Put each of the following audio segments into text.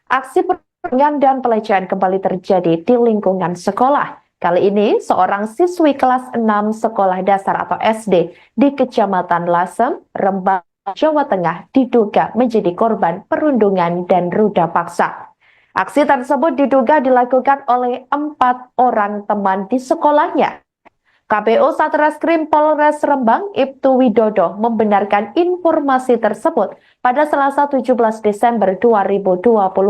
Aksi perundungan dan pelecehan kembali terjadi di lingkungan sekolah. Kali ini, seorang siswi kelas 6 sekolah dasar atau SD di Kecamatan Lasem, Rembang, Jawa Tengah diduga menjadi korban perundungan dan ruda paksa. Aksi tersebut diduga dilakukan oleh 4 orang teman di sekolahnya. KPU Satreskrim Polres Rembang, Ibtu Widodo, membenarkan informasi tersebut pada Selasa 17 Desember 2024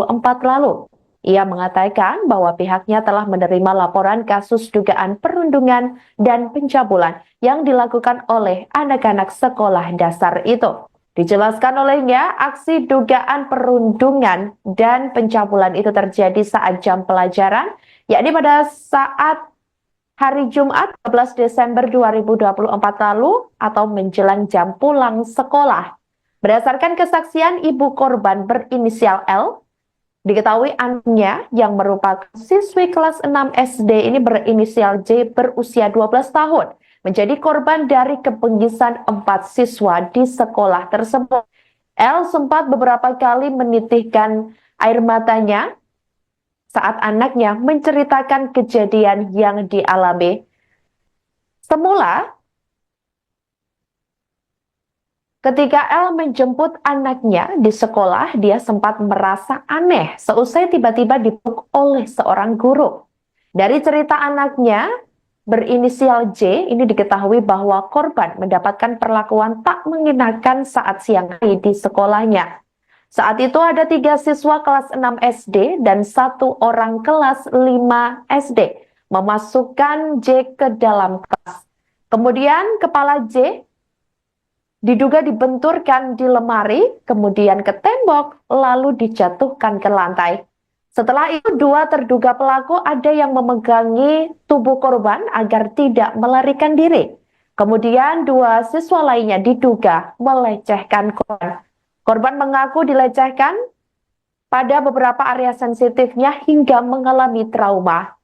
lalu. Ia mengatakan bahwa pihaknya telah menerima laporan kasus dugaan perundungan dan pencabulan yang dilakukan oleh anak-anak sekolah dasar itu. Dijelaskan olehnya, aksi dugaan perundungan dan pencabulan itu terjadi saat jam pelajaran, yakni pada saat hari Jumat 12 Desember 2024 lalu atau menjelang jam pulang sekolah. Berdasarkan kesaksian ibu korban berinisial L, diketahui anaknya yang merupakan siswi kelas 6 SD ini berinisial J berusia 12 tahun menjadi korban dari kebengisan 4 siswa di sekolah tersebut. L sempat beberapa kali menitihkan air matanya saat anaknya menceritakan kejadian yang dialami. Semula, ketika El menjemput anaknya di sekolah, dia sempat merasa aneh seusai tiba-tiba dipeluk oleh seorang guru. Dari cerita anaknya, berinisial J, ini diketahui bahwa korban mendapatkan perlakuan tak mengenakan saat siang hari di sekolahnya. Saat itu ada 3 siswa kelas 6 SD dan 1 orang kelas 5 SD memasukkan J ke dalam kelas. Kemudian kepala J diduga dibenturkan di lemari, kemudian ke tembok, lalu dijatuhkan ke lantai. Setelah itu 2 terduga pelaku ada yang memegangi tubuh korban agar tidak melarikan diri. Kemudian 2 siswa lainnya diduga melecehkan korban. Korban mengaku dilecehkan pada beberapa area sensitifnya hingga mengalami trauma.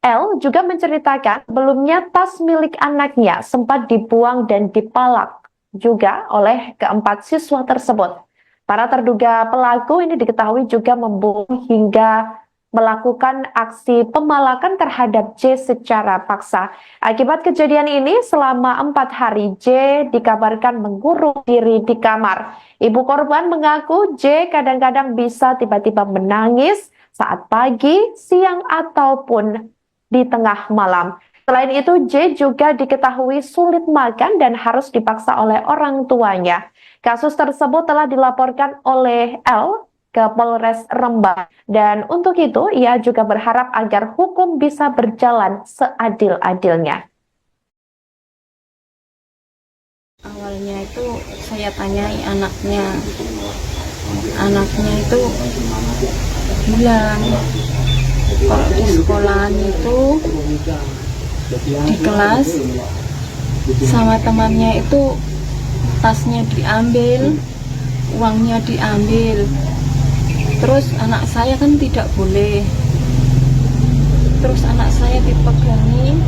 L juga menceritakan sebelumnya tas milik anaknya sempat dibuang dan dipalak juga oleh keempat siswa tersebut. Para terduga pelaku ini diketahui juga membunuh hingga melakukan aksi pemalakan terhadap J secara paksa. Akibat kejadian ini, selama 4 hari J dikabarkan mengurung diri di kamar. Ibu korban mengaku J kadang-kadang bisa tiba-tiba menangis saat pagi, siang, ataupun di tengah malam. Selain itu, J juga diketahui sulit makan dan harus dipaksa oleh orang tuanya. Kasus tersebut telah dilaporkan oleh L ke Polres Rembang, dan untuk itu ia juga berharap agar hukum bisa berjalan seadil-adilnya. Awalnya itu saya tanyai anaknya itu bilang kalau di sekolahan itu di kelas sama temannya itu tasnya diambil, uangnya diambil. Terus anak saya kan tidak boleh. Terus anak saya dipegangi,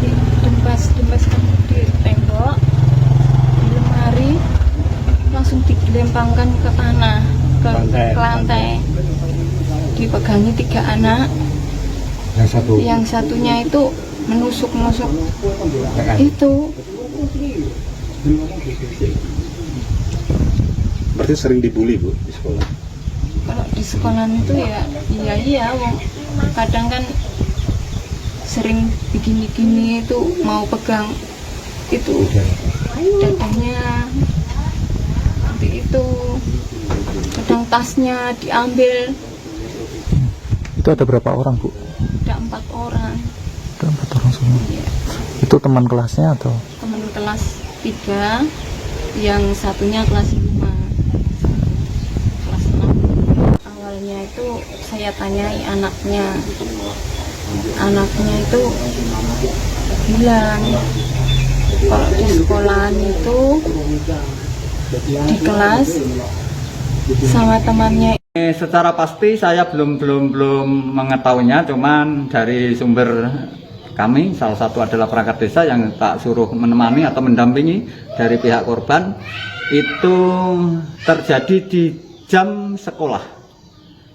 didempaskan di tembok, di lemari, langsung dilempangkan ke tanah, ke lantai. Dipegangi 3 anak. Yang satunya itu menusuk-nusuk itu. Berarti sering dibully, Bu, di sekolah? Kalau di sekolah itu ya iya, kadang kan sering begini-gini itu mau pegang itu dadanya seperti itu, kadang tasnya diambil. Itu ada berapa orang, Bu? Ada 4 orang. Ada 4 orang semua. Ya. Itu teman kelasnya atau? Teman kelas 3, yang satunya kelas 5. Awalnya itu saya tanyai anaknya itu bilang kalau di sekolahan itu di kelas sama temannya. Secara pasti saya belum mengetahuinya, cuman dari sumber kami, salah satu adalah perangkat desa yang tak suruh menemani atau mendampingi dari pihak korban, itu terjadi di jam sekolah.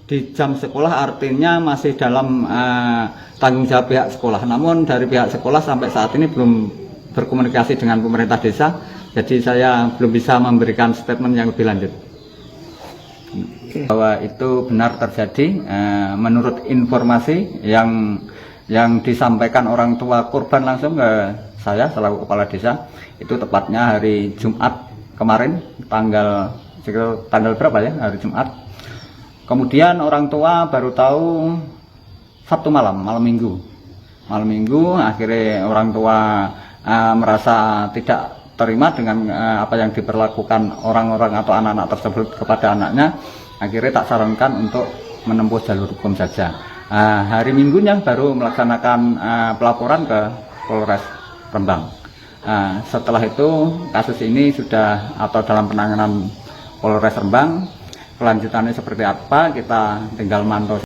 Di jam sekolah artinya masih dalam tanggung jawab pihak sekolah. Namun dari pihak sekolah sampai saat ini belum berkomunikasi dengan pemerintah desa, jadi saya belum bisa memberikan statement yang lebih lanjut. Bahwa itu benar terjadi menurut informasi yang disampaikan orang tua korban langsung ke saya selaku kepala desa, itu tepatnya hari Jumat kemarin, tanggal berapa ya, hari Jumat. Kemudian orang tua baru tahu Sabtu malam minggu akhirnya orang tua merasa tidak terima dengan apa yang diperlakukan orang-orang atau anak-anak tersebut kepada anaknya. Akhirnya tak sarankan untuk menempuh jalur hukum saja. Hari Minggunya baru melaksanakan pelaporan ke Polres Rembang. Setelah itu kasus ini sudah atau dalam penanganan Polres Rembang. Kelanjutannya seperti apa kita tinggal mantau.